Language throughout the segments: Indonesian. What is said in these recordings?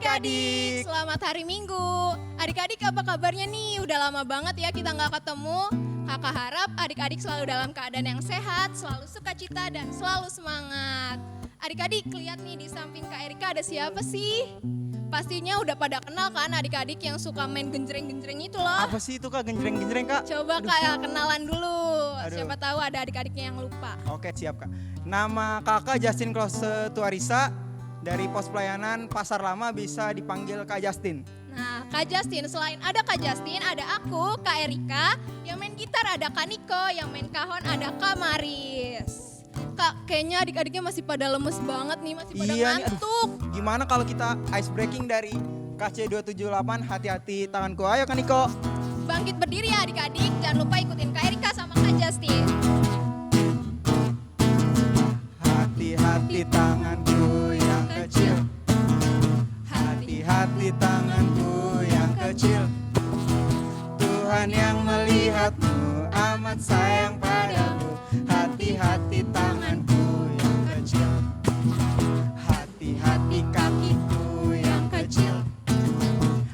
adik-adik. Selamat hari Minggu. Adik-adik apa kabarnya nih? Udah lama banget ya kita nggak ketemu. Kakak harap adik-adik selalu dalam keadaan yang sehat, selalu sukacita dan selalu semangat. Adik-adik lihat nih di samping Kak Erika ada siapa sih? Pastinya udah pada kenal kan adik-adik yang suka main genjreng-genjreng itu loh. Apa sih itu Kak, genjreng-genjreng Kak? Coba Kak kenalan dulu. Aduh. Siapa tahu ada adik-adiknya yang lupa. Oke, siap Kak. Nama kakak Justin Klose Tuarisa dari pos pelayanan Pasar Lama, bisa dipanggil Kak Justin. Nah, Kak Justin, selain ada Kak Justin, ada aku, Kak Erika. Yang main gitar ada Kak Niko, yang main kahon ada Kak Maris. Kak, kayaknya adik-adiknya masih pada lemes banget nih, masih pada Iya nih, ngantuk. Gimana kalau kita ice breaking dari KC 278, hati-hati tanganku. Ayo Kak Niko. Bangkit berdiri ya adik-adik, jangan lupa ikutin Kak Erika sama Kak Justin. Hati-hati tanganku yang kecil. Hati-hati tanganku yang kecil. Tuhan yang melihatmu amat sayang padamu. Hati-hati tanganku yang kecil. Hati-hati kakiku yang kecil.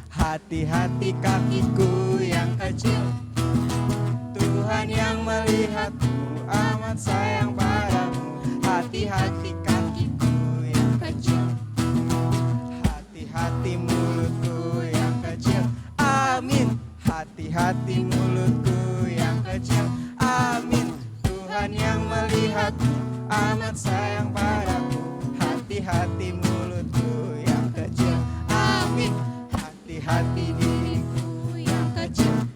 Hati-hati kakiku yang kecil. Tuhan yang melihatmu amat sayang padamu. Hati-hati kakiku yang kecil. Hati-hati mulutku yang kecil. Amin. Hati-hati mulutku yang kecil. Amin. Tuhan yang melihatmu amat sayang padamu. Hati-hati mulutku yang kecil. Amin. Hati-hati diriku yang kecil.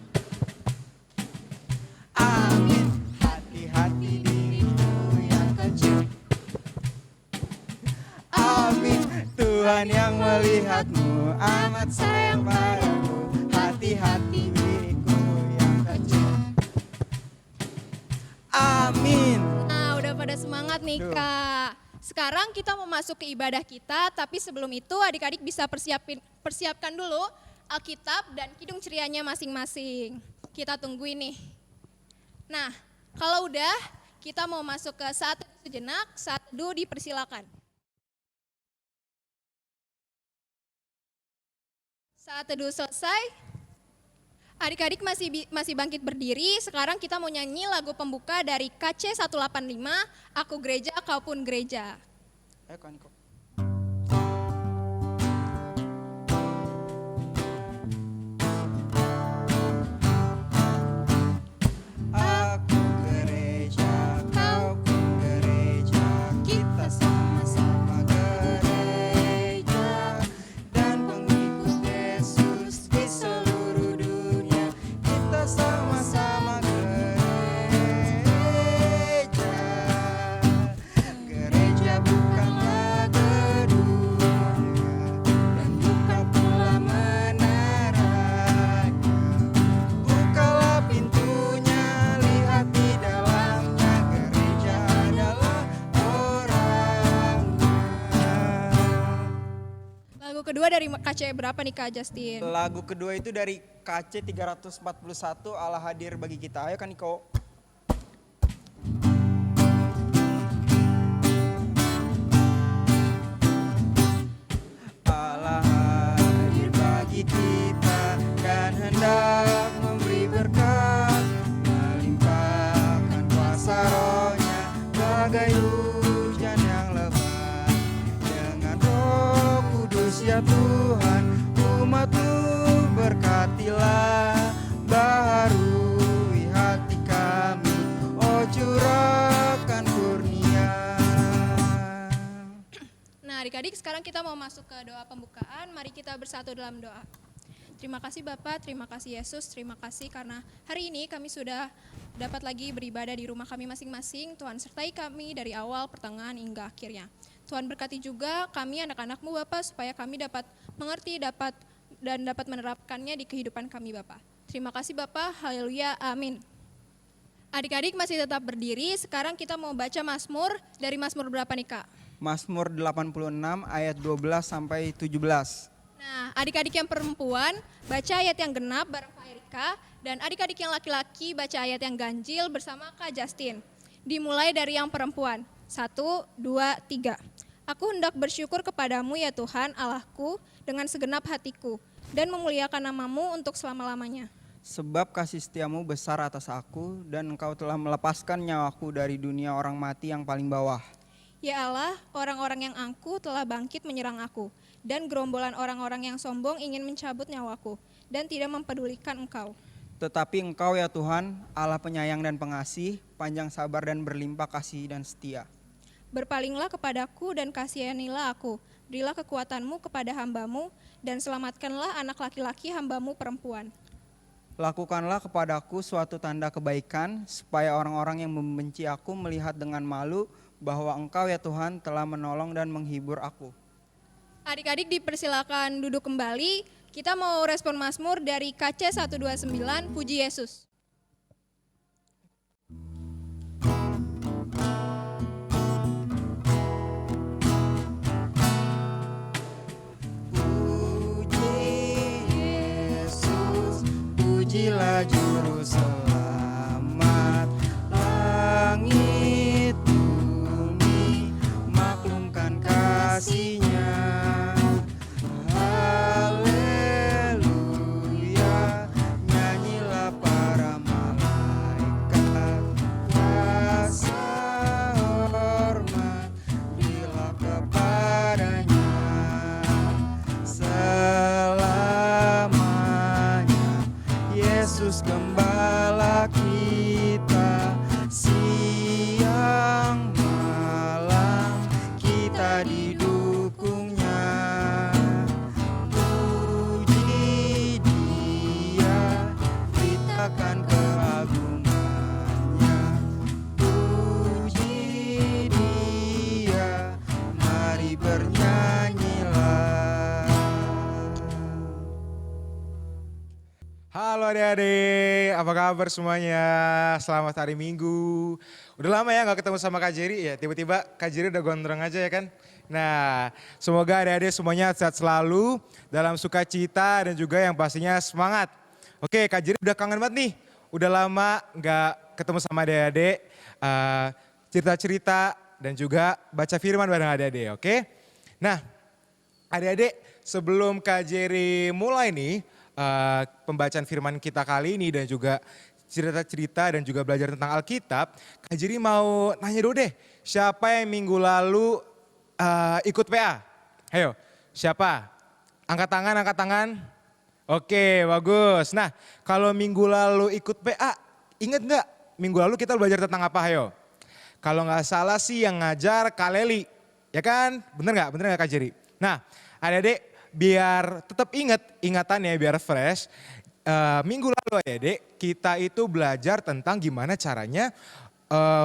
Amin. Hati-hati diriku yang kecil. Amin. Tuhan yang melihatmu amat sayang padamu. Hati-hati diriku yang kecil. Amin. Nah, udah pada semangat nih Duh. Kak. Sekarang kita mau masuk ke ibadah kita, tapi sebelum itu adik-adik bisa persiapkan dulu Alkitab dan kidung cerianya masing-masing. Kita tungguin nih. Nah, kalau udah kita mau masuk ke saat teduh sejenak, saat teduh dipersilakan. Saat teduh selesai, adik-adik masih bangkit berdiri. Sekarang kita mau nyanyi lagu pembuka dari KC 185, Aku Gereja Kau Pun Gereja. Ayo Kak Niko. Aku gereja, kau pun gereja, kita sama-sama gereja, dan pengikut Yesus di seluruh dunia, kita sama-sama gereja. Gereja bukanlah gedungnya, dan bukan pula menaranya. Bukalah pintunya, lihat di dalamnya, gereja adalah orangnya. Lagu kedua dari KC berapa nih Kak Justin? Lagu kedua itu dari KC 341, Allah hadir bagi kita. Ayo Kak Niko. Allah hadir bagi kita dan hendak memberi berkat, melimpahkan kuasa rohnya bagai hujan yang lebat. Dengan Roh Kudus ya Tuhan, umat-Mu berkatilah, baharui hati kami, oh curahkan kurnia. Nah adik-adik sekarang kita mau masuk ke doa pembukaan, mari kita bersatu dalam doa. Terima kasih Bapak, terima kasih Yesus, terima kasih karena hari ini kami sudah dapat lagi beribadah di rumah kami masing-masing. Tuhan sertai kami dari awal, pertengahan hingga akhirnya. Tuhan berkati juga kami anak-anak-Mu Bapak supaya kami dapat mengerti, dapat menerapkannya di kehidupan kami Bapak. Terima kasih Bapak, haleluya, amin. Adik-adik masih tetap berdiri, sekarang kita mau baca Mazmur, dari Mazmur berapa nih Kak? Mazmur 86 ayat 12 sampai 17. Nah, adik-adik yang perempuan baca ayat yang genap bareng Kak Erika, dan adik-adik yang laki-laki baca ayat yang ganjil bersama Kak Justin. Dimulai dari yang perempuan. 1, 2, 3. Aku hendak bersyukur kepadamu ya Tuhan Allahku dengan segenap hatiku dan memuliakan namamu untuk selama-lamanya. Sebab kasih setiamu besar atas aku dan engkau telah melepaskan nyawaku dari dunia orang mati yang paling bawah. Ya Allah, orang-orang yang angkuh telah bangkit menyerang aku, dan gerombolan orang-orang yang sombong ingin mencabut nyawaku, dan tidak mempedulikan engkau. Tetapi engkau ya Tuhan, Allah penyayang dan pengasih, panjang sabar dan berlimpah kasih dan setia. Berpalinglah kepadaku dan kasihanilah aku, berilah kekuatanmu kepada hambamu, dan selamatkanlah anak laki-laki hambamu perempuan. Lakukanlah kepadaku suatu tanda kebaikan, supaya orang-orang yang membenci aku melihat dengan malu bahwa engkau ya Tuhan telah menolong dan menghibur aku. Adik-adik dipersilakan duduk kembali. Kita mau respon Mazmur dari KC 129, Puji Yesus. Pujilah juru selamat, langit bumi maklumkan kasih-Nya. Haleluya, nyanyilah para malaikat, kuasa hormat berilah kepadanya. Yesus gembala kita, siang malam kita didukungnya. Puji Dia, beritakan keagungannya. Puji Dia, mari bernyanyilah. Halo adik-adik, apa kabar semuanya? Selamat hari Minggu. Udah lama ya gak ketemu sama Kak Jerry ya, tiba-tiba Kak Jerry udah gondrong aja ya kan? Nah, semoga adik-adik semuanya sehat selalu, dalam sukacita dan juga yang pastinya semangat. Oke, Kak Jerry udah kangen banget nih, udah lama gak ketemu sama adik-adik, cerita-cerita dan juga baca firman bareng adik-adik, oke? Nah, adik-adik sebelum Kak Jerry mulai nih, pembacaan firman kita kali ini dan juga cerita-cerita dan juga belajar tentang Alkitab, Kak Jerry mau nanya dulu deh, siapa yang minggu lalu ikut PA? Ayo, siapa? Angkat tangan, angkat tangan. Oke, bagus. Nah, kalau minggu lalu ikut PA, inget nggak minggu lalu kita belajar tentang apa? Ayo. Kalau nggak salah sih yang ngajar Kak Leli, ya kan? Bener nggak Kak Jerry? Nah, adik-adik, biar tetap ingatannya biar fresh, minggu lalu adik kita itu belajar tentang gimana caranya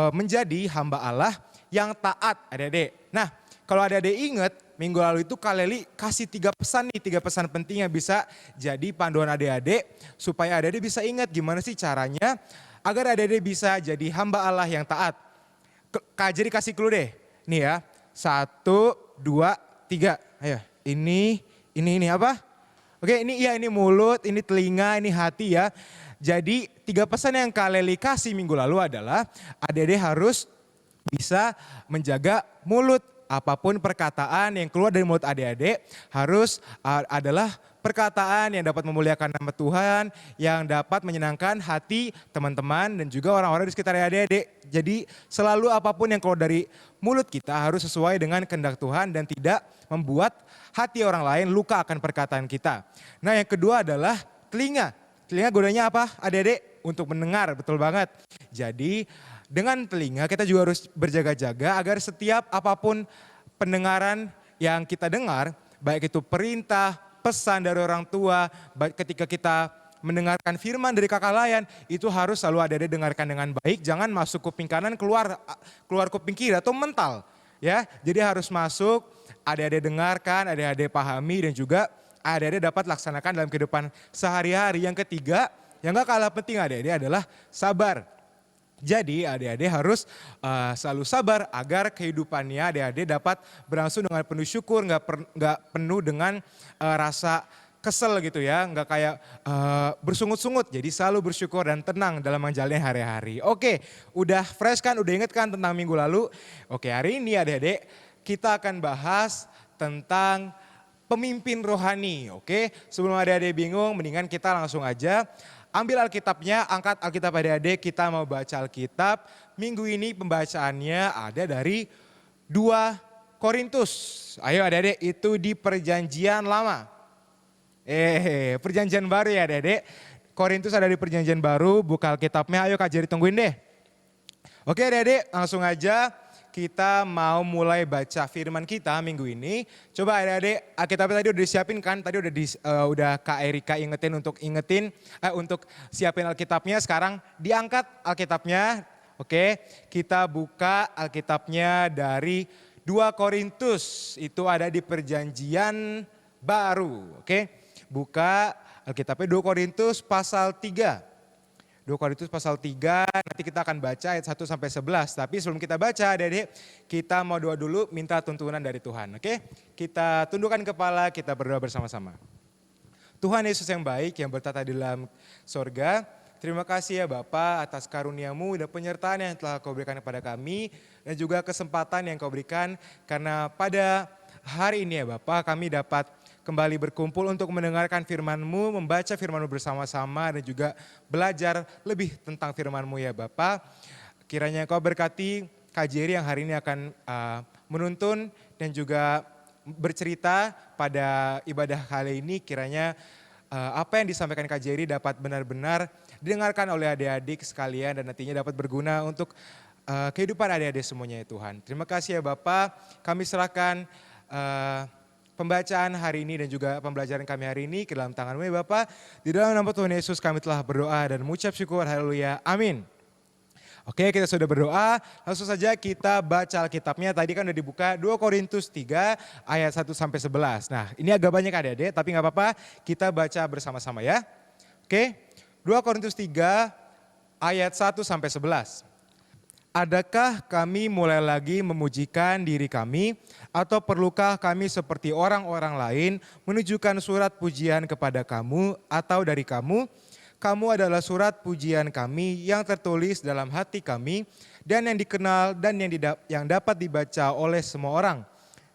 menjadi hamba Allah yang taat adik-adik. Nah kalau adik-adik ingat minggu lalu itu Kak Leli kasih 3 pesan nih, 3 pesan penting yang bisa jadi panduan adik-adik supaya adik-adik bisa ingat gimana sih caranya agar adik-adik bisa jadi hamba Allah yang taat. Kak Jerry kasih clue deh, nih ya, 1, 2, 3, ayo ini apa? Oke, ini mulut, ini telinga, ini hati ya. Jadi 3 pesan yang Kak Leli kasih minggu lalu adalah adik-adik harus bisa menjaga mulut. Apapun perkataan yang keluar dari mulut adik-adik harus adalah perkataan yang dapat memuliakan nama Tuhan, yang dapat menyenangkan hati teman-teman dan juga orang-orang di sekitar adik-adik. Jadi selalu apapun yang keluar dari mulut kita harus sesuai dengan kehendak Tuhan dan tidak membuat hati orang lain luka akan perkataan kita. Nah yang kedua adalah telinga. Telinga gunanya apa adik-adik? Untuk mendengar, betul banget. Jadi dengan telinga kita juga harus berjaga-jaga agar setiap apapun pendengaran yang kita dengar, baik itu perintah, pesan dari orang tua, baik ketika kita mendengarkan firman dari kakak layan, itu harus selalu adik-adik dengarkan dengan baik, jangan masuk kuping kanan keluar kuping kiri atau mental. Ya, jadi harus masuk, adik-adik dengarkan, adik-adik pahami dan juga adik-adik dapat laksanakan dalam kehidupan sehari-hari. Yang ketiga, yang gak kalah penting adik-adik adalah sabar. Jadi adik-adik harus selalu sabar agar kehidupannya adik-adik dapat berlangsung dengan penuh syukur, nggak penuh dengan rasa kesel gitu ya, nggak kayak bersungut-sungut. Jadi selalu bersyukur dan tenang dalam menjalani hari-hari. Oke, udah fresh kan, udah inget kan tentang minggu lalu? Oke, hari ini adik-adik kita akan bahas tentang pemimpin rohani. Oke, sebelum adik-adik bingung, mendingan kita langsung aja ambil Alkitabnya, angkat Alkitab adik-adik, kita mau baca Alkitab. Minggu ini pembacaannya ada dari 2 Korintus. Ayo adik-adik, itu di perjanjian lama. Perjanjian baru ya adik-adik. Korintus ada di perjanjian baru, buka Alkitabnya, ayo Kak Jerry tungguin deh. Oke adik-adik, langsung aja kita mau mulai baca firman kita minggu ini. Coba adik-adik, Alkitabnya tadi udah disiapin kan? Tadi udah Kak Erika untuk siapin Alkitabnya. Sekarang diangkat Alkitabnya. Oke, kita buka Alkitabnya dari 2 Korintus. Itu ada di perjanjian baru. Oke, buka Alkitabnya 2 Korintus pasal 3. 2 Korintus pasal 3, nanti kita akan baca ayat 1 sampai 11. Tapi sebelum kita baca adik-adik, kita mau doa dulu minta tuntunan dari Tuhan. Oke, kita tundukkan kepala, kita berdoa bersama-sama. Tuhan Yesus yang baik, yang bertata di dalam sorga, terima kasih ya Bapa atas karunia-Mu dan penyertaan yang telah Kau berikan kepada kami. Dan juga kesempatan yang Kau berikan, karena pada hari ini ya Bapa kami dapat kembali berkumpul untuk mendengarkan firman-Mu, membaca firman-Mu bersama-sama dan juga belajar lebih tentang firman-Mu ya Bapa. Kiranya Kau berkati Kak Jerry yang hari ini akan menuntun dan juga bercerita pada ibadah kali ini. Kiranya apa yang disampaikan Kak Jerry dapat benar-benar didengarkan oleh adik-adik sekalian dan nantinya dapat berguna untuk kehidupan adik-adik semuanya ya Tuhan. Terima kasih ya Bapa, kami serahkan pembacaan hari ini dan juga pembelajaran kami hari ini ke dalam tangan-Mu ya Bapa. Di dalam nama Tuhan Yesus kami telah berdoa dan mengucap syukur, haleluya, amin. Oke, kita sudah berdoa, langsung saja kita baca Alkitabnya. Tadi kan udah dibuka 2 Korintus 3 ayat 1 sampai 11. Nah ini agak banyak adik-adik, tapi gak apa-apa, kita baca bersama-sama ya. Oke, 2 Korintus 3 ayat 1 sampai 11. Adakah kami mulai lagi memujikan diri kami, atau perlukah kami seperti orang-orang lain menunjukkan surat pujian kepada kamu atau dari kamu? Kamu adalah surat pujian kami yang tertulis dalam hati kami dan yang dikenal dan yang dapat dibaca oleh semua orang.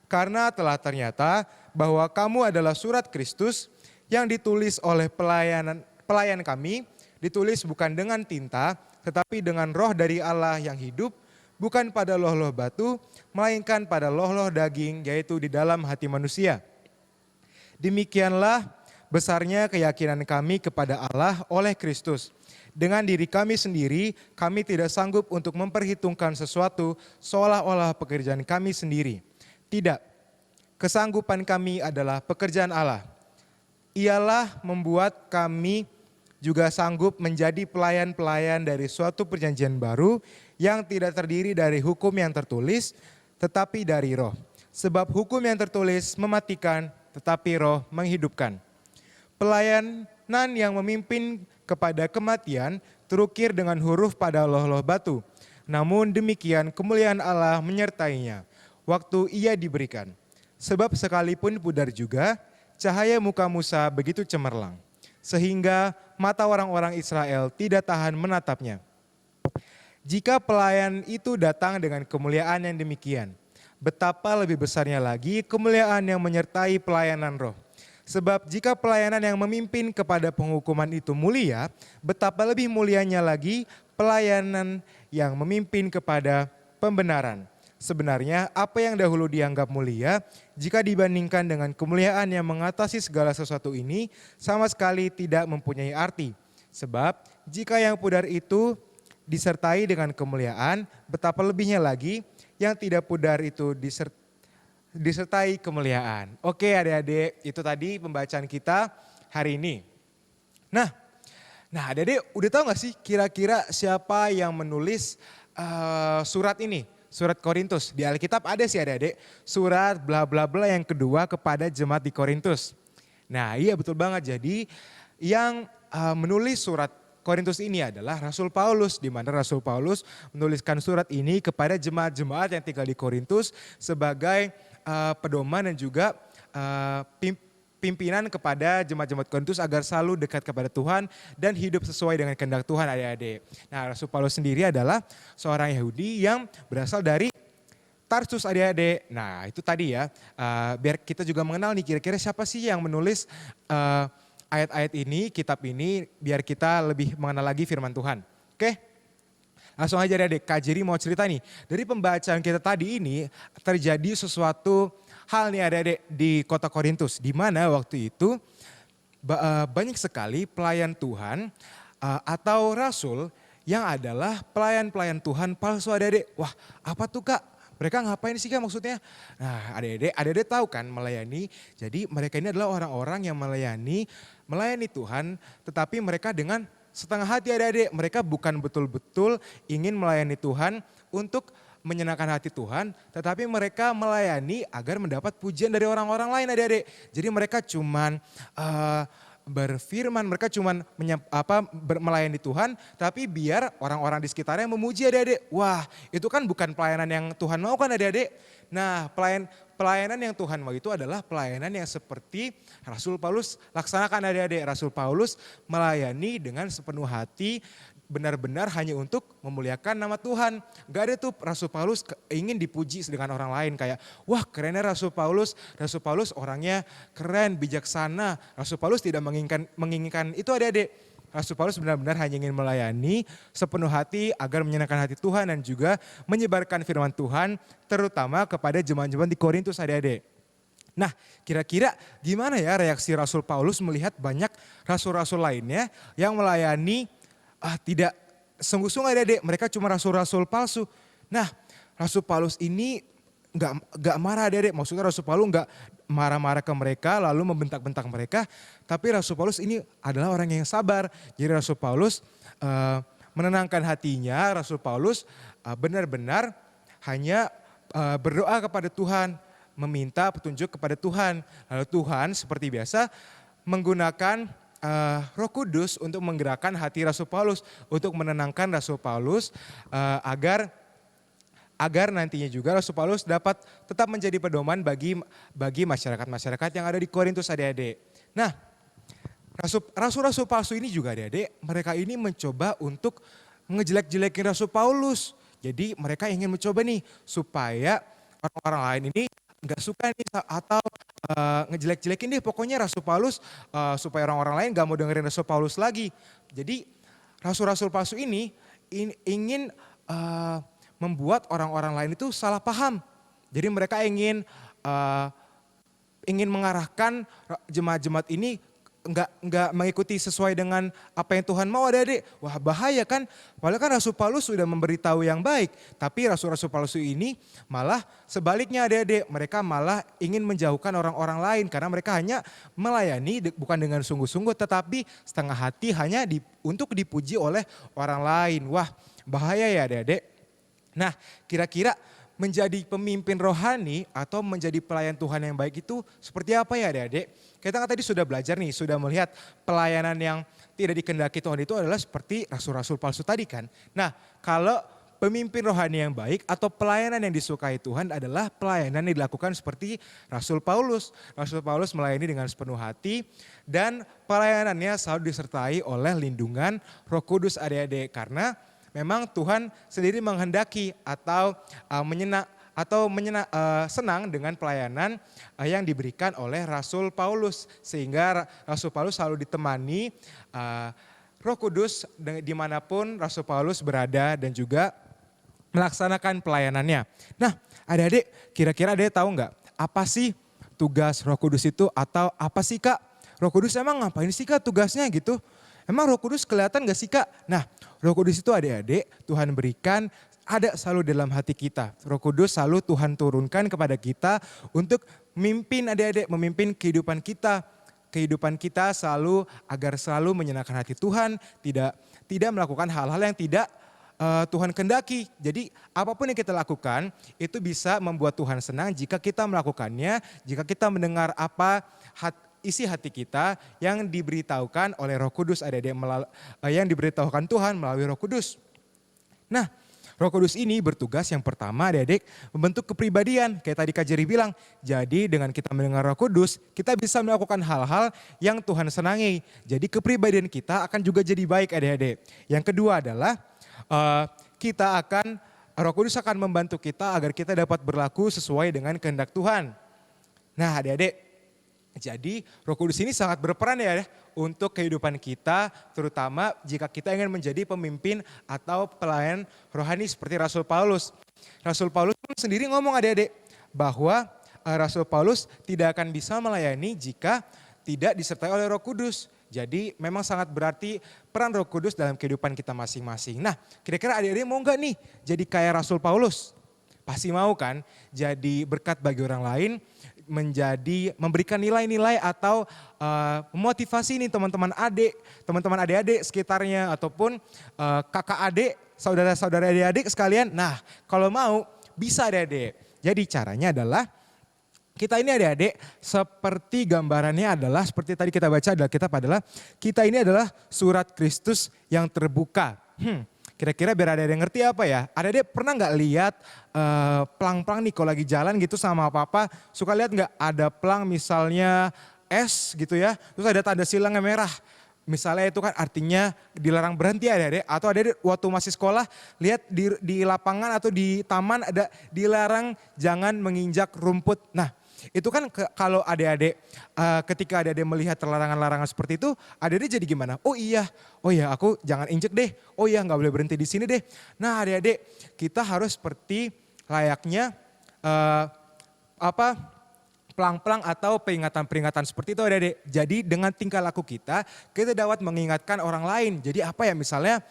Karena telah ternyata bahwa kamu adalah surat Kristus yang ditulis oleh pelayan kami, ditulis bukan dengan tinta, tetapi dengan roh dari Allah yang hidup, bukan pada loh-loh batu, melainkan pada loh-loh daging, yaitu di dalam hati manusia. Demikianlah besarnya keyakinan kami kepada Allah oleh Kristus. Dengan diri kami sendiri, kami tidak sanggup untuk memperhitungkan sesuatu seolah-olah pekerjaan kami sendiri. Tidak, kesanggupan kami adalah pekerjaan Allah. Ialah membuat kami juga sanggup menjadi pelayan-pelayan dari suatu perjanjian baru yang tidak terdiri dari hukum yang tertulis, tetapi dari roh. Sebab hukum yang tertulis mematikan, tetapi roh menghidupkan. Pelayanan yang memimpin kepada kematian terukir dengan huruf pada loh-loh batu. Namun demikian kemuliaan Allah menyertainya waktu ia diberikan. Sebab sekalipun pudar juga, cahaya muka Musa begitu cemerlang, sehingga mata orang-orang Israel tidak tahan menatapnya. Jika pelayan itu datang dengan kemuliaan yang demikian, betapa lebih besarnya lagi kemuliaan yang menyertai pelayanan roh. Sebab jika pelayanan yang memimpin kepada penghukuman itu mulia, betapa lebih mulianya lagi pelayanan yang memimpin kepada pembenaran. Sebenarnya apa yang dahulu dianggap mulia, jika dibandingkan dengan kemuliaan yang mengatasi segala sesuatu ini, sama sekali tidak mempunyai arti. Sebab jika yang pudar itu disertai dengan kemuliaan, betapa lebihnya lagi yang tidak pudar itu disertai kemuliaan. Oke adik-adik, itu tadi pembacaan kita hari ini. Nah adik-adik udah tahu gak sih kira-kira siapa yang menulis surat ini? Surat Korintus, di Alkitab ada sih adik-adik, surat bla bla bla yang kedua kepada jemaat di Korintus. Nah iya betul banget, jadi yang menulis surat Korintus ini adalah Rasul Paulus, di mana Rasul Paulus menuliskan surat ini kepada jemaat-jemaat yang tinggal di Korintus sebagai pedoman dan juga pimpinan kepada jemaat-jemaat Korintus agar selalu dekat kepada Tuhan dan hidup sesuai dengan kehendak Tuhan adik-adik. Nah Rasul Paulus sendiri adalah seorang Yahudi yang berasal dari Tarsus adik-adik. Nah itu tadi ya, biar kita juga mengenal nih kira-kira siapa sih yang menulis ayat-ayat ini, kitab ini, biar kita lebih mengenal lagi firman Tuhan. Oke? Langsung aja adik-adik, Kak Jerry mau cerita nih. Dari pembacaan kita tadi ini terjadi sesuatu hal nih adik-adik di kota Korintus. Di mana waktu itu banyak sekali pelayan Tuhan atau rasul yang adalah pelayan-pelayan Tuhan palsu adik-adik. Wah apa tuh Kak? Mereka ngapain sih Kak maksudnya? Nah adik-adik tahu kan melayani. Jadi mereka ini adalah orang-orang yang melayani Tuhan tetapi mereka dengan setengah hati adik-adik. Mereka bukan betul-betul ingin melayani Tuhan untuk menyenangkan hati Tuhan, tetapi mereka melayani agar mendapat pujian dari orang-orang lain adik-adik. Jadi mereka cuman berfirman, mereka cuman melayani Tuhan, tapi biar orang-orang di sekitarnya memuji adik-adik. Wah itu kan bukan pelayanan yang Tuhan mau kan adik-adik. Nah pelayanan yang Tuhan mau itu adalah pelayanan yang seperti Rasul Paulus laksanakan adik-adik. Rasul Paulus melayani dengan sepenuh hati, benar-benar hanya untuk memuliakan nama Tuhan. Gak ada tuh Rasul Paulus ingin dipuji dengan orang lain kayak wah kerennya Rasul Paulus orangnya keren, bijaksana. Rasul Paulus tidak menginginkan itu adik-adik. Rasul Paulus benar-benar hanya ingin melayani sepenuh hati agar menyenangkan hati Tuhan dan juga menyebarkan firman Tuhan terutama kepada jemaat-jemaat di Korintus adik-adik. Nah kira-kira gimana ya reaksi Rasul Paulus melihat banyak rasul-rasul lainnya yang melayani tidak sungguh-sungguh adik-adik, mereka cuma rasul-rasul palsu. Nah Rasul Paulus ini gak marah adik-adik, maksudnya Rasul Paulus gak marah-marah ke mereka lalu membentak-bentak mereka. Tapi Rasul Paulus ini adalah orang yang sabar. Jadi Rasul Paulus menenangkan hatinya, Rasul Paulus benar-benar hanya berdoa kepada Tuhan, meminta petunjuk kepada Tuhan. Lalu Tuhan seperti biasa menggunakan Roh Kudus untuk menggerakkan hati Rasul Paulus, untuk menenangkan Rasul Paulus agar nantinya juga Rasul Paulus dapat tetap menjadi pedoman bagi masyarakat-masyarakat yang ada di Korintus adik-adik. Nah, rasul-rasul palsu ini juga adik-adik, mereka ini mencoba untuk ngejelek-jelekin Rasul Paulus. Jadi mereka ingin mencoba nih supaya orang-orang lain ini nggak suka nih atau ngejelek-jelekin deh pokoknya Rasul Paulus supaya orang-orang lain gak mau dengerin Rasul Paulus lagi. Jadi rasul-rasul palsu ini ingin membuat orang-orang lain itu salah paham. Jadi mereka ingin mengarahkan jemaat-jemaat ini nggak mengikuti sesuai dengan apa yang Tuhan mau adik-adik. Wah bahaya kan, padahal kan Rasul Paulus sudah memberitahu yang baik. Tapi rasul-rasul palsu ini malah sebaliknya adik-adik. Mereka malah ingin menjauhkan orang-orang lain karena mereka hanya melayani bukan dengan sungguh-sungguh tetapi setengah hati hanya untuk dipuji oleh orang lain. Wah bahaya ya adik-adik. Nah kira-kira menjadi pemimpin rohani atau menjadi pelayan Tuhan yang baik itu seperti apa ya adik-adik? Kita kan tadi sudah belajar nih, sudah melihat pelayanan yang tidak dikehendaki Tuhan itu adalah seperti rasul-rasul palsu tadi kan. Nah kalau pemimpin rohani yang baik atau pelayanan yang disukai Tuhan adalah pelayanan yang dilakukan seperti Rasul Paulus. Rasul Paulus melayani dengan sepenuh hati dan pelayanannya selalu disertai oleh lindungan Roh Kudus adik-adik. Karena memang Tuhan sendiri menghendaki atau senang dengan pelayanan yang diberikan oleh Rasul Paulus. Sehingga Rasul Paulus selalu ditemani Roh Kudus dimanapun Rasul Paulus berada dan juga melaksanakan pelayanannya. Nah adik-adik kira-kira adik tahu nggak apa sih tugas Roh Kudus itu atau apa sih Kak? Roh Kudus emang ngapain sih Kak tugasnya gitu? Emang Roh Kudus kelihatan gak sih Kak? Nah Roh Kudus itu adik-adik Tuhan berikan ada selalu dalam hati kita. Roh Kudus selalu Tuhan turunkan kepada kita untuk memimpin adik-adik, memimpin kehidupan kita. Kehidupan kita selalu agar selalu menyenangkan hati Tuhan, tidak melakukan hal-hal yang tidak Tuhan kehendaki. Jadi apapun yang kita lakukan itu bisa membuat Tuhan senang jika kita melakukannya, jika kita mendengar apa isi hati kita yang diberitahukan oleh Roh Kudus adik-adik, yang diberitahukan Tuhan melalui Roh Kudus. Nah Roh Kudus ini bertugas yang pertama adik-adik membentuk kepribadian. Kayak tadi Kak Jerry bilang, jadi dengan kita mendengar Roh Kudus kita bisa melakukan hal-hal yang Tuhan senangi. Jadi kepribadian kita akan juga jadi baik adik-adik. Yang kedua adalah kita akan Roh Kudus akan membantu kita agar kita dapat berlaku sesuai dengan kehendak Tuhan. Nah adik-adik, jadi Roh Kudus ini sangat berperan ya untuk kehidupan kita, terutama jika kita ingin menjadi pemimpin atau pelayan rohani seperti Rasul Paulus. Rasul Paulus pun sendiri ngomong adik-adik bahwa Rasul Paulus tidak akan bisa melayani jika tidak disertai oleh Roh Kudus. Jadi memang sangat berarti peran Roh Kudus dalam kehidupan kita masing-masing. Nah kira-kira adik-adik mau nggak nih jadi kayak Rasul Paulus? Pasti mau kan? Jadi berkat bagi orang lain, memberikan nilai-nilai atau memotivasi nih teman-teman adik-adik sekitarnya ataupun kakak adik, saudara-saudara adik-adik sekalian. Nah kalau mau bisa adik-adik. Jadi caranya adalah kita ini adik-adik seperti gambarannya adalah seperti tadi kita baca adalah kita ini adalah surat Kristus yang terbuka. Kira-kira biar adik-adik ngerti apa ya? Adik-adik pernah nggak lihat pelang-pelang nih kalau lagi jalan gitu sama apa-apa, suka lihat nggak ada pelang misalnya S gitu ya, terus ada tanda silang yang merah. Misalnya itu kan artinya dilarang berhenti adik-adik, atau adik-adik waktu masih sekolah lihat di lapangan atau di taman ada dilarang jangan menginjak rumput. Nah itu kan kalau adik-adik ketika adik-adik melihat larangan-larangan seperti itu, adik-adik jadi gimana? Oh iya aku jangan injek deh, oh iya nggak boleh berhenti di sini deh. Nah adik-adik kita harus seperti layaknya pelang-pelang atau peringatan-peringatan seperti itu adik-adik. Jadi dengan tingkah laku kita dapat mengingatkan orang lain. Jadi apa ya misalnya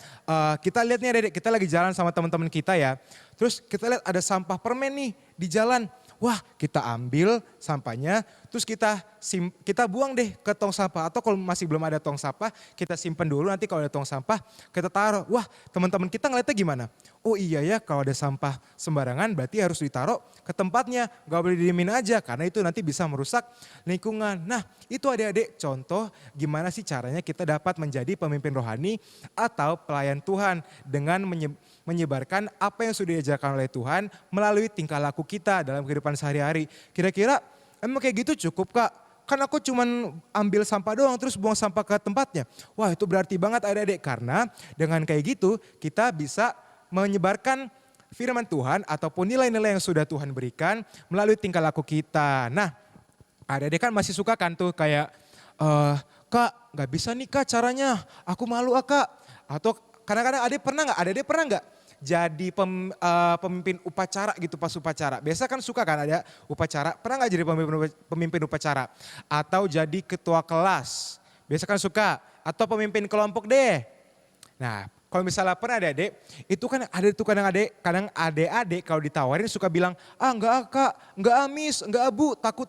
kita lihat nih adik-adik, kita lagi jalan sama teman-teman kita ya. Terus kita lihat ada sampah permen nih di jalan. Wah kita ambil sampahnya terus kita buang deh ke tong sampah. Atau kalau masih belum ada tong sampah kita simpen dulu, nanti kalau ada tong sampah kita taruh. Wah teman-teman kita ngeliatnya gimana? Oh iya ya kalau ada sampah sembarangan berarti harus ditaruh ke tempatnya. Gak boleh didiemin aja karena itu nanti bisa merusak lingkungan. Nah itu adik-adik contoh gimana sih caranya kita dapat menjadi pemimpin rohani atau pelayan Tuhan dengan menyebarkan apa yang sudah diajarkan oleh Tuhan melalui tingkah laku kita dalam kehidupan sehari-hari. Kira-kira emang kayak gitu cukup Kak? Kan aku cuman ambil sampah doang terus buang sampah ke tempatnya. Wah itu berarti banget adik-adik karena dengan kayak gitu kita bisa menyebarkan firman Tuhan ataupun nilai-nilai yang sudah Tuhan berikan melalui tingkah laku kita. Nah adik-adik kan masih suka kan tuh kayak Kak gak bisa nih Kak caranya, aku malu Kak. Atau kadang-kadang adik-adik pernah nggak jadi pemimpin upacara gitu pas upacara. Biasa kan suka kan ada upacara, pernah nggak jadi pemimpin upacara? Atau jadi ketua kelas, biasa kan suka. Atau pemimpin kelompok deh. Nah kalau misalnya pernah adik-adik, itu kan ada tuh kadang adik-adik kalau ditawarin suka bilang, enggak Kak, enggak Miss, enggak Bu, takut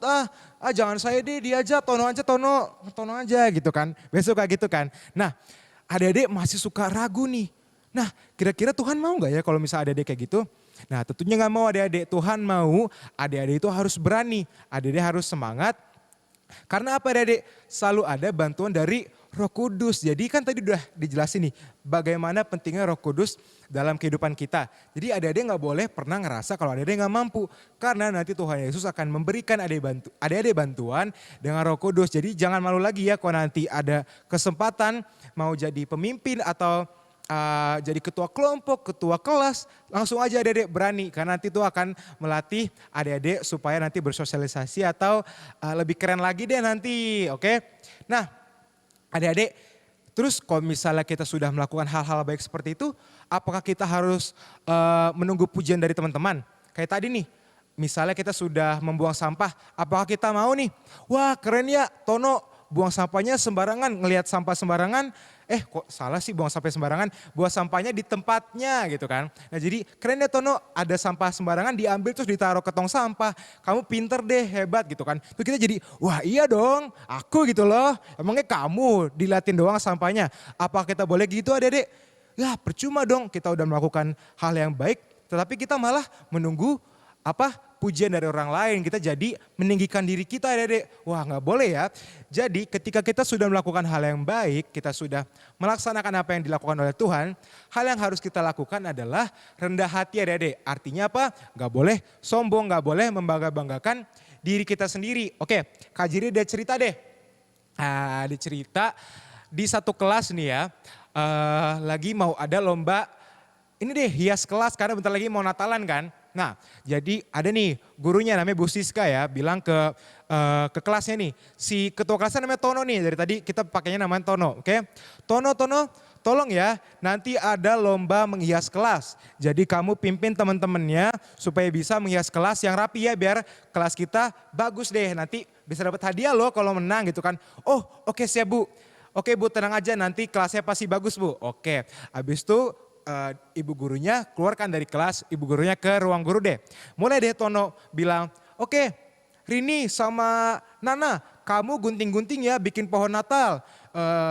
jangan saya deh, dia aja, Tono aja gitu kan. Biasa suka gitu kan. Nah adik-adik masih suka ragu nih. Nah kira-kira Tuhan mau gak ya kalau misalnya adik-adik kayak gitu? Nah tentunya gak mau adik-adik, Tuhan mau adik-adik itu harus berani, adik-adik harus semangat. Karena apa adik-adik? Selalu ada bantuan dari Roh Kudus. Jadi kan tadi udah dijelasin nih bagaimana pentingnya Roh Kudus dalam kehidupan kita. Jadi adik-adik gak boleh pernah ngerasa kalau adik-adik gak mampu. Karena nanti Tuhan Yesus akan memberikan adik-adik bantuan dengan Roh Kudus. Jadi jangan malu lagi ya kalau nanti ada kesempatan mau jadi pemimpin atau jadi ketua kelompok, ketua kelas, langsung aja adik-adik berani. Karena nanti itu akan melatih adik-adik supaya nanti bersosialisasi atau lebih keren lagi deh nanti, oke? Nah adik-adik, terus kalau misalnya kita sudah melakukan hal-hal baik seperti itu, apakah kita harus menunggu pujian dari teman-teman? Kayak tadi nih, misalnya kita sudah membuang sampah, apakah kita mau nih, wah keren ya Tono, buang sampahnya sembarangan, ngelihat sampah sembarangan, kok salah sih buang sampah sembarangan, buang sampahnya di tempatnya gitu kan. Nah jadi keren ya Tono, ada sampah sembarangan diambil terus ditaruh ke tong sampah, kamu pinter deh, hebat gitu kan. Terus kita jadi, wah iya dong, aku gitu loh, emangnya kamu dilatin doang sampahnya, apa kita boleh gitu adik-adik? Ya percuma dong, kita udah melakukan hal yang baik, tetapi kita malah menunggu pujian dari orang lain, kita jadi meninggikan diri kita adik-adik. Wah gak boleh ya. Jadi ketika kita sudah melakukan hal yang baik, kita sudah melaksanakan apa yang dilakukan oleh Tuhan, hal yang harus kita lakukan adalah rendah hati adik-adik. Artinya apa? Gak boleh sombong, gak boleh membangga-banggakan diri kita sendiri. Oke, Kak Jiri ada cerita deh. Ada cerita di satu kelas nih ya, lagi mau ada lomba ini deh hias kelas karena bentar lagi mau Natalan kan. Nah, jadi ada nih gurunya namanya Bu Siska ya, bilang ke kelasnya nih. Si ketua kelasnya namanya Tono nih, dari tadi kita pakainya namanya Tono, oke. Tono, tolong ya, nanti ada lomba menghias kelas. Jadi kamu pimpin teman-temannya supaya bisa menghias kelas yang rapi ya, biar kelas kita bagus deh. Nanti bisa dapat hadiah loh kalau menang gitu kan. Oh, oke siap Bu. Oke Bu, tenang aja, nanti kelasnya pasti bagus Bu. Oke, habis itu ibu gurunya keluarkan dari kelas, ibu gurunya ke ruang guru deh. Mulai deh Tono bilang, oke Rini sama Nana, kamu gunting-gunting ya bikin pohon Natal.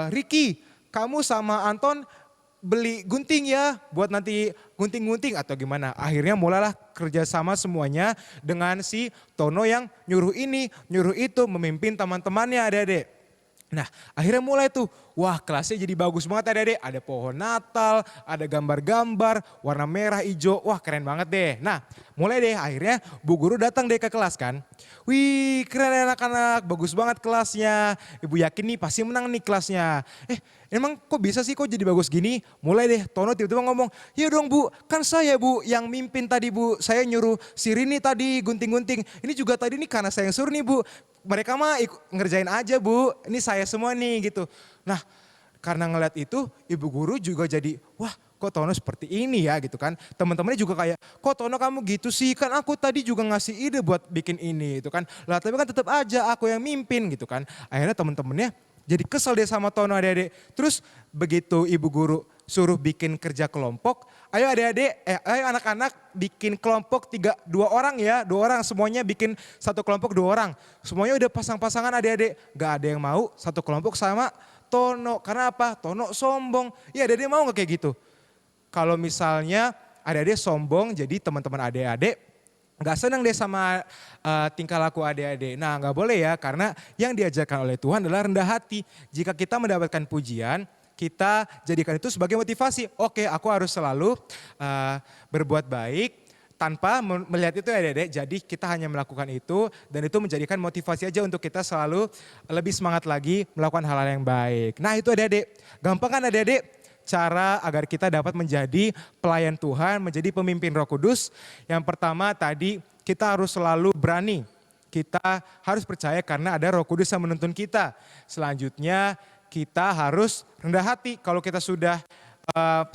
Ricky, kamu sama Anton beli gunting ya buat nanti gunting-gunting atau gimana. Akhirnya mulailah kerjasama semuanya dengan si Tono yang nyuruh ini, nyuruh itu, memimpin teman-temannya adik-adik. Nah akhirnya mulai tuh, wah kelasnya jadi bagus banget adik-adik. Ada pohon Natal, ada gambar-gambar, warna merah, hijau, wah keren banget deh. Nah mulai deh akhirnya Bu Guru datang deh ke kelas kan. Wih keren anak-anak, bagus banget kelasnya. Ibu yakin nih pasti menang nih kelasnya. Emang kok bisa sih kok jadi bagus gini? Mulai deh Tono tiba-tiba ngomong, ya dong Bu, kan saya Bu yang mimpin tadi Bu. Saya nyuruh si Rini tadi gunting-gunting. Ini juga tadi nih karena saya yang suruh nih Bu. Mereka mah ngerjain aja Bu, ini saya semua nih gitu. Nah karena ngeliat itu ibu guru juga jadi wah kok Tono seperti ini ya gitu kan. Teman-temannya juga kayak kok Tono kamu gitu sih, kan aku tadi juga ngasih ide buat bikin ini gitu kan. Lah tapi kan tetap aja aku yang mimpin gitu kan. Akhirnya teman-temannya jadi kesel deh sama Tono adik-adik. Terus begitu ibu guru suruh bikin kerja kelompok, ayo adik-adik, ayo anak-anak bikin kelompok 2 orang ya, 2 orang semuanya bikin satu kelompok 2 orang. Semuanya udah pasang-pasangan adik-adik, gak ada yang mau satu kelompok sama Tono. Karena apa? Tono sombong. Ya adik-adik mau gak kayak gitu? Kalau misalnya adik-adik sombong jadi teman-teman adik-adik gak senang deh sama tingkah laku adik-adik. Nah gak boleh ya, karena yang diajarkan oleh Tuhan adalah rendah hati. Jika kita mendapatkan pujian, kita jadikan itu sebagai motivasi. Oke, aku harus selalu berbuat baik tanpa melihat itu adik-adik. Jadi kita hanya melakukan itu dan itu menjadikan motivasi aja untuk kita selalu lebih semangat lagi melakukan hal-hal yang baik. Nah itu adik-adik, gampang kan adik-adik? Cara agar kita dapat menjadi pelayan Tuhan, menjadi pemimpin Roh Kudus. Yang pertama tadi kita harus selalu berani. Kita harus percaya karena ada Roh Kudus yang menuntun kita. Selanjutnya kita harus rendah hati. Kalau kita sudah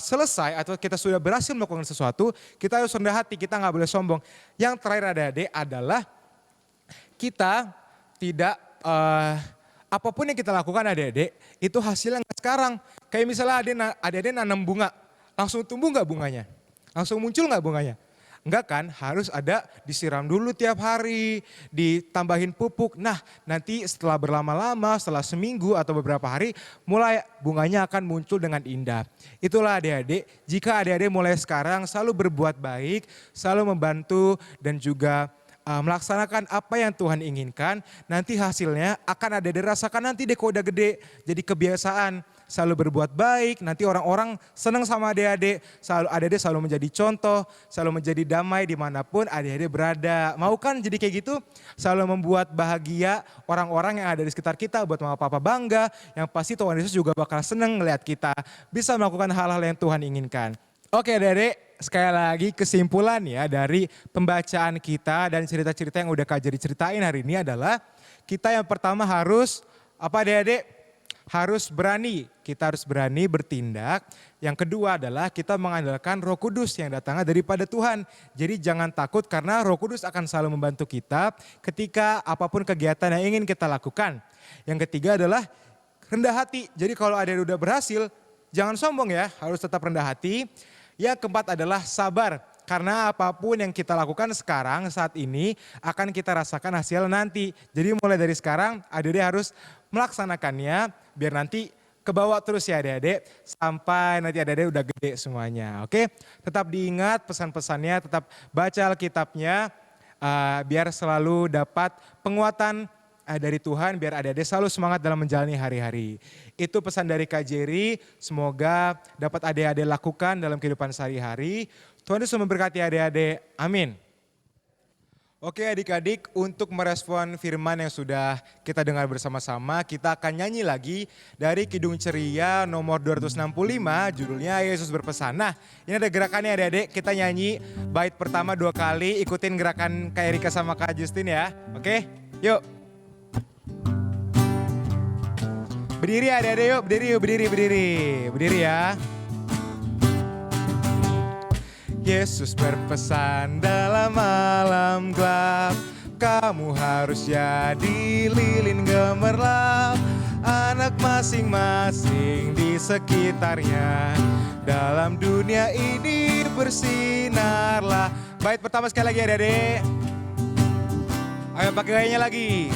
selesai atau kita sudah berhasil melakukan sesuatu, kita harus rendah hati, kita nggak boleh sombong. Yang terakhir adik-adik adalah kita tidak, apapun yang kita lakukan adik-adik, itu hasilnya nggak sekarang. Kayak misalnya adik-adik nanam bunga, langsung tumbuh nggak bunganya? Langsung muncul nggak bunganya? Enggak kan, harus ada disiram dulu tiap hari, ditambahin pupuk. Nah nanti setelah berlama-lama, setelah seminggu atau beberapa hari, mulai bunganya akan muncul dengan indah. Itulah adik-adik, jika adik-adik mulai sekarang selalu berbuat baik, selalu membantu dan juga melaksanakan apa yang Tuhan inginkan, nanti hasilnya akan ada dirasakan nanti deh kalau udah gede, jadi kebiasaan. Selalu berbuat baik, nanti orang-orang senang sama adik-adik, adik-adik selalu menjadi contoh, selalu menjadi damai dimanapun adik-adik berada. Mau kan jadi kayak gitu? Selalu membuat bahagia orang-orang yang ada di sekitar kita, buat mama papa bangga, yang pasti Tuhan Yesus juga bakal senang ngelihat kita bisa melakukan hal-hal yang Tuhan inginkan. Oke adik-adik, sekali lagi kesimpulan ya dari pembacaan kita dan cerita-cerita yang udah Kak Jerry ceritain hari ini adalah kita yang pertama harus, apa adik-adik? Harus berani, kita harus berani bertindak. Yang kedua adalah kita mengandalkan Roh Kudus yang datangnya daripada Tuhan. Jadi jangan takut karena Roh Kudus akan selalu membantu kita ketika apapun kegiatan yang ingin kita lakukan. Yang ketiga adalah rendah hati. Jadi kalau ada yang udah berhasil, jangan sombong ya, harus tetap rendah hati. Yang keempat adalah sabar. Karena apapun yang kita lakukan sekarang, saat ini, akan kita rasakan hasil nanti. Jadi mulai dari sekarang, adik-adik harus melaksanakannya, biar nanti kebawa terus ya adik-adik, sampai nanti adik-adik udah gede semuanya. Oke, tetap diingat pesan-pesannya, tetap baca Alkitabnya, biar selalu dapat penguatan dari Tuhan, biar adik-adik selalu semangat dalam menjalani hari-hari. Itu pesan dari Kak Jerry, semoga dapat adik-adik lakukan dalam kehidupan sehari-hari. Tuhan Yesus memberkati adik-adik, amin. Oke adik-adik, untuk merespon firman yang sudah kita dengar bersama-sama, kita akan nyanyi lagi dari Kidung Ceria nomor 265, judulnya Yesus Berpesan. Nah, ini ada gerakannya adik-adik, kita nyanyi bait pertama 2 kali, ikutin gerakan Kak Erika sama Kak Justin ya. Oke, yuk. Berdiri adik-adik yuk, berdiri ya. Yesus berpesan dalam malam gelap, kamu harus jadi lilin gemerlap, anak masing-masing di sekitarnya, dalam dunia ini bersinarlah. Bait pertama sekali lagi adik-adik. Ayo pakai gayanya lagi.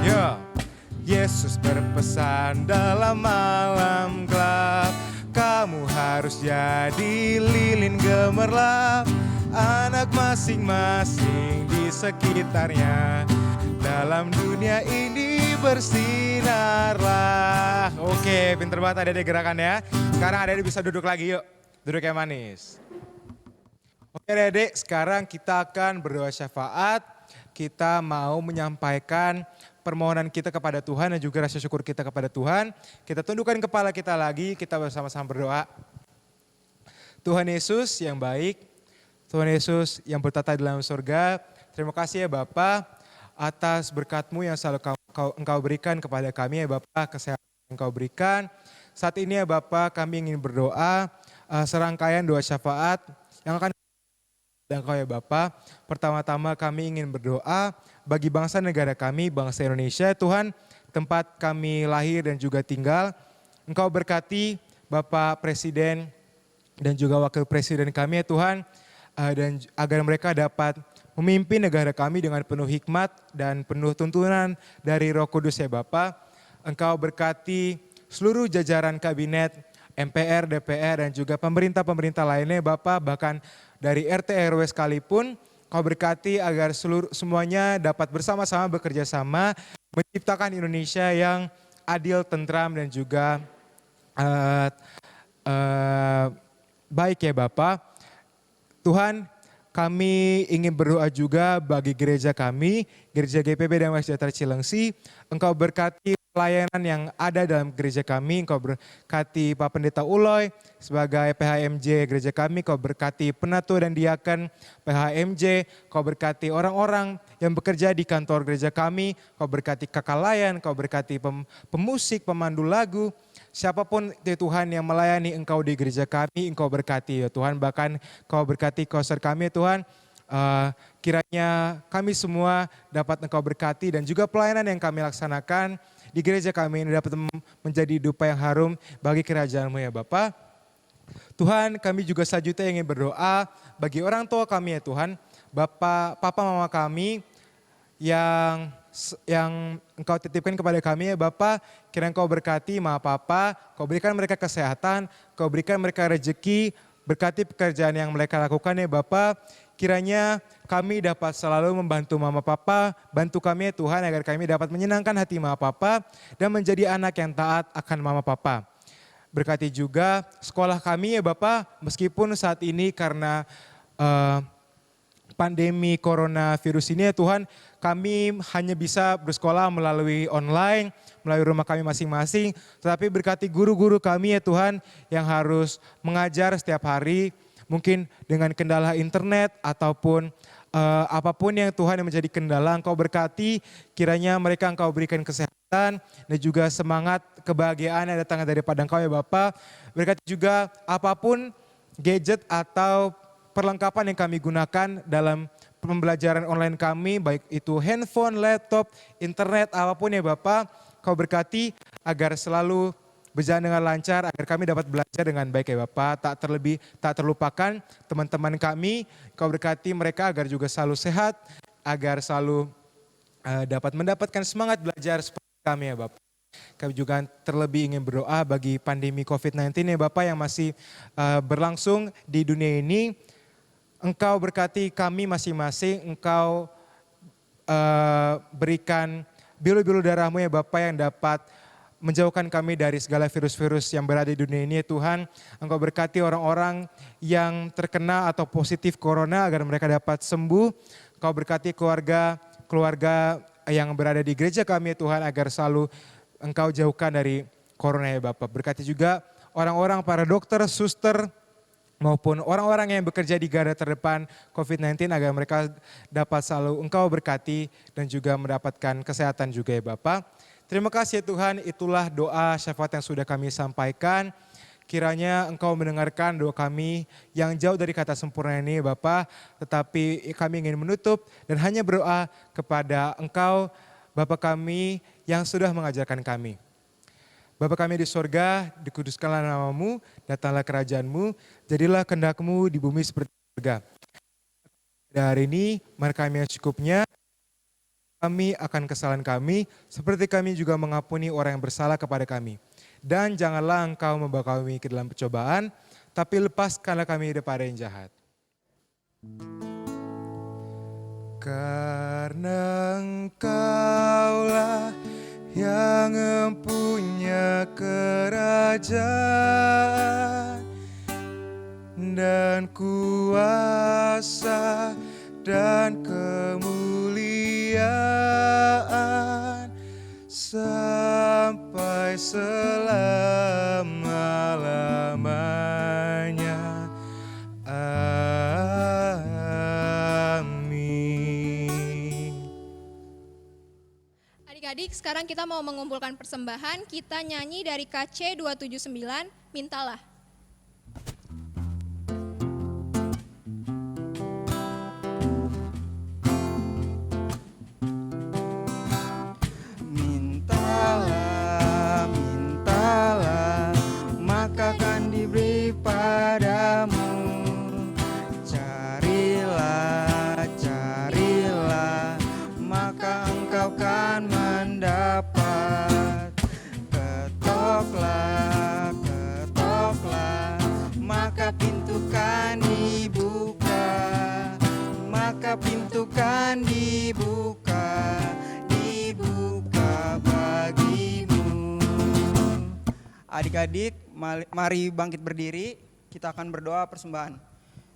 Yo. Yesus berpesan dalam malam gelap, kamu harus jadi lilin gemerlap, anak masing-masing di sekitarnya, dalam dunia ini bersinarlah. Oke, pinter banget adik-adik gerakannya. Sekarang adik-adik bisa duduk lagi yuk. Duduk yang manis. Oke adik-adik, sekarang kita akan berdoa syafaat. Kita mau menyampaikan permohonan kita kepada Tuhan dan juga rasa syukur kita kepada Tuhan. Kita tundukkan kepala kita lagi, kita bersama-sama berdoa. Tuhan Yesus yang baik, Tuhan Yesus yang bertata di dalam surga, terima kasih ya Bapa atas berkat-Mu yang selalu Engkau berikan kepada kami ya Bapa, kesehatan yang Engkau berikan. Saat ini ya Bapa, kami ingin berdoa serangkaian doa syafaat yang akan dan Engkau ya Bapa. Pertama-tama kami ingin berdoa bagi bangsa negara kami, bangsa Indonesia. Tuhan, tempat kami lahir dan juga tinggal. Engkau berkati Bapak Presiden dan juga Wakil Presiden kami ya Tuhan. Dan agar mereka dapat memimpin negara kami dengan penuh hikmat dan penuh tuntunan dari Roh Kudus ya Bapa. Engkau berkati seluruh jajaran kabinet, MPR, DPR dan juga pemerintah-pemerintah lainnya Bapak, bahkan dari RT RW sekalipun. Kau berkati agar semuanya dapat bersama-sama bekerja sama menciptakan Indonesia yang adil, tentram dan juga baik ya Bapak. Tuhan, kami ingin berdoa juga bagi gereja kami, Gereja GPB Damai Sejahtera Cilengsi. Engkau berkati pelayanan yang ada dalam gereja kami, Engkau berkati Pak Pendeta Uloy sebagai PHMJ gereja kami, Engkau berkati penatua dan diaken PHMJ, Engkau berkati orang-orang yang bekerja di kantor gereja kami, Engkau berkati kakak layan, Engkau berkati pemusik, pemandu lagu, siapapun ya Tuhan yang melayani Engkau di gereja kami, Engkau berkati ya Tuhan, bahkan Engkau berkati koser kami ya Tuhan. Kiranya kami semua dapat Engkau berkati dan juga pelayanan yang kami laksanakan di gereja kami ini dapat menjadi dupa yang harum bagi kerajaan-Mu ya Bapa. Tuhan, kami juga selanjutnya ingin berdoa bagi orang tua kami ya Tuhan, Bapak, Papa, Mama kami yang Engkau titipkan kepada kami ya Bapa. Kiranya Engkau berkati Mama Papa, Engkau berikan mereka kesehatan, Engkau berikan mereka rezeki, berkati pekerjaan yang mereka lakukan ya Bapa. Kiranya kami dapat selalu membantu Mama Papa, bantu kami ya Tuhan agar kami dapat menyenangkan hati Mama Papa dan menjadi anak yang taat akan Mama Papa. Berkati juga sekolah kami ya Bapa, meskipun saat ini karena pandemi coronavirus ini ya Tuhan, kami hanya bisa bersekolah melalui online, melalui rumah kami masing-masing. Tetapi berkati guru-guru kami ya Tuhan yang harus mengajar setiap hari, mungkin dengan kendala internet ataupun apapun yang Tuhan yang menjadi kendala, Engkau berkati, kiranya mereka Engkau berikan kesehatan dan juga semangat kebahagiaan yang datang daripada Engkau ya Bapa. Berkati juga apapun gadget atau perlengkapan yang kami gunakan dalam pembelajaran online kami, baik itu handphone, laptop, internet, apapun ya Bapa, Kau berkati agar selalu berjalan dengan lancar, agar kami dapat belajar dengan baik ya Bapa. Tak terlupakan teman-teman kami, Kau berkati mereka agar juga selalu sehat, agar selalu dapat mendapatkan semangat belajar seperti kami ya Bapa. Kami juga terlebih ingin berdoa bagi pandemi COVID-19 ya Bapa yang masih berlangsung di dunia ini. Engkau berkati kami masing-masing, Engkau berikan bilu-bilu darah-Mu ya Bapa yang dapat menjauhkan kami dari segala virus-virus yang berada di dunia ini ya Tuhan. Engkau berkati orang-orang yang terkena atau positif corona agar mereka dapat sembuh. Engkau berkati keluarga yang berada di gereja kami ya Tuhan agar selalu Engkau jauhkan dari corona ya Bapak. Berkati juga orang-orang para dokter, suster, maupun orang-orang yang bekerja di garda terdepan COVID-19 agar mereka dapat selalu Engkau berkati dan juga mendapatkan kesehatan juga ya Bapak. Terima kasih ya Tuhan, itulah doa syafaat yang sudah kami sampaikan. Kiranya Engkau mendengarkan doa kami yang jauh dari kata sempurna ini Bapa, tetapi kami ingin menutup dan hanya berdoa kepada Engkau Bapa kami yang sudah mengajarkan kami. Bapa kami di sorga, dikuduskanlah namamu, datanglah kerajaanmu, jadilah kehendak-Mu di bumi seperti di surga. Pada hari ini, mari kami yang cukupnya, kami akan kesalahan kami, seperti kami juga mengampuni orang yang bersalah kepada kami. Dan janganlah Engkau membawa kami ke dalam percobaan, tapi lepaskanlah kami daripada yang jahat. Karena Engkaulah yang mempunyai kerajaan dan kuasa dan kemuliaan sampai selama-lamanya. Amin. Adik-adik, sekarang kita mau mengumpulkan persembahan. Kita nyanyi dari KC 279, Mintalah. Mintalah, mintalah, maka akan diberi padamu. Carilah, carilah, maka engkau kan mendapat. Ketoklah, ketoklah, maka pintu kan dibuka. Maka pintu kan dibuka, dibuka bagimu. Adik-adik, mari bangkit berdiri, kita akan berdoa persembahan.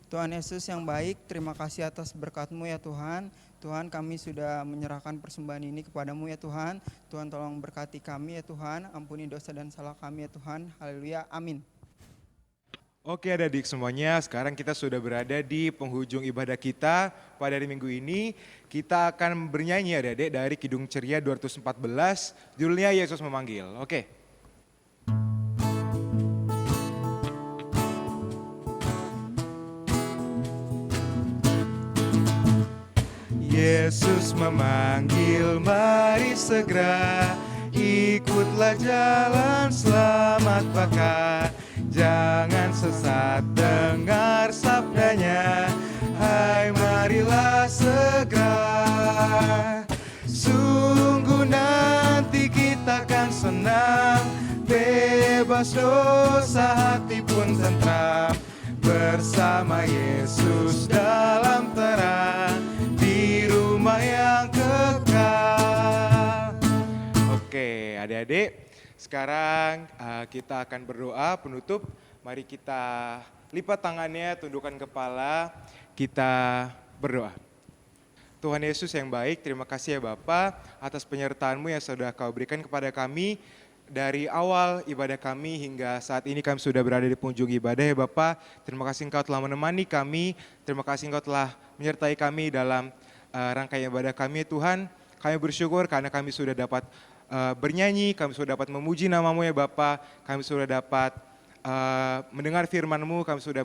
Tuhan Yesus yang baik, terima kasih atas berkat-Mu ya Tuhan. Tuhan, kami sudah menyerahkan persembahan ini kepadamu ya Tuhan. Tuhan tolong berkati kami ya Tuhan, ampuni dosa dan salah kami ya Tuhan. Haleluya, amin. Oke adik-adik semuanya, sekarang kita sudah berada di penghujung ibadah kita. Pada hari Minggu ini kita akan bernyanyi adik-adik dari Kidung Ceria 214, judulnya Yesus Memanggil. Oke. Yesus memanggil, mari segera ikutlah jalan selamat bakar. Jangan sesat, dengar sabdanya, hai marilah segera. Sungguh nanti kita akan senang, bebas dosa hati pun tentram. Bersama Yesus dalam terang, di rumah yang kekal. Oke adik-adik, sekarang kita akan berdoa penutup. Mari kita lipat tangannya, tundukkan kepala, kita berdoa. Tuhan Yesus yang baik, terima kasih ya Bapa atas penyertaan-Mu yang sudah Kau berikan kepada kami. Dari awal ibadah kami hingga saat ini kami sudah berada di penghujung ibadah ya Bapa. Terima kasih Engkau telah menemani kami, terima kasih Engkau telah menyertai kami dalam rangkaian ibadah kami Tuhan. Kami bersyukur karena kami sudah dapat bernyanyi, kami sudah dapat memuji nama-Mu ya Bapa, kami sudah dapat mendengar firman-Mu, kami sudah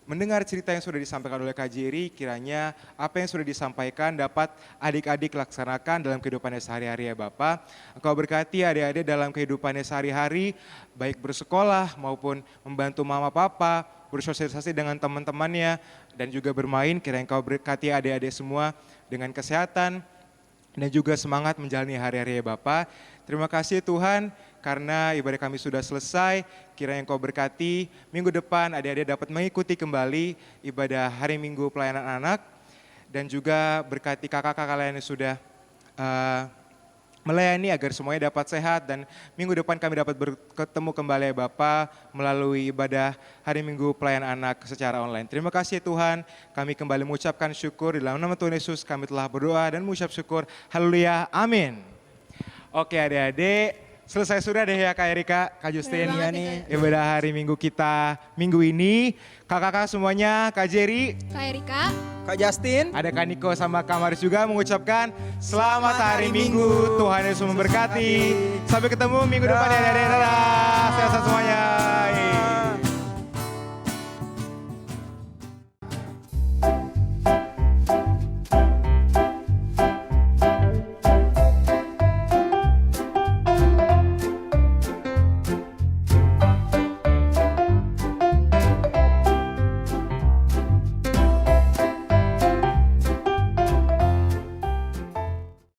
mendengar cerita yang sudah disampaikan oleh Kak Jerry. Kiranya apa yang sudah disampaikan dapat adik-adik laksanakan dalam kehidupannya sehari-hari ya Bapa. Engkau berkati adik-adik dalam kehidupannya sehari-hari, baik bersekolah maupun membantu mama papa, bersosialisasi dengan teman-temannya, dan juga bermain. Kiranya Engkau berkati adik-adik semua dengan kesehatan, dan juga semangat menjalani hari-hari ya Bapa. Terima kasih Tuhan karena ibadah kami sudah selesai. Kiranya Engkau berkati minggu depan adik-adik dapat mengikuti kembali ibadah hari Minggu pelayanan anak. Dan juga berkati kakak-kakak lain yang sudah melayani agar semuanya dapat sehat dan minggu depan kami dapat bertemu kembali ya Bapak melalui ibadah hari Minggu pelayanan anak secara online. Terima kasih ya Tuhan, kami kembali mengucapkan syukur di dalam nama Tuhan Yesus kami telah berdoa dan mengucap syukur. Haleluya, amin. Oke adik-adik, selesai sudah deh ya Kak Erika, Kak Justin. Bener banget nih, Kak. Ibadah hari Minggu kita minggu ini. Kakak-kakak semuanya, Kak Jerry, Kak Erika, Kak Justin. ada Kak Niko sama Kak Maris juga mengucapkan selamat hari Minggu. Tuhan Yesus memberkati. Sampai ketemu minggu depan ya adik-adik. Dadah.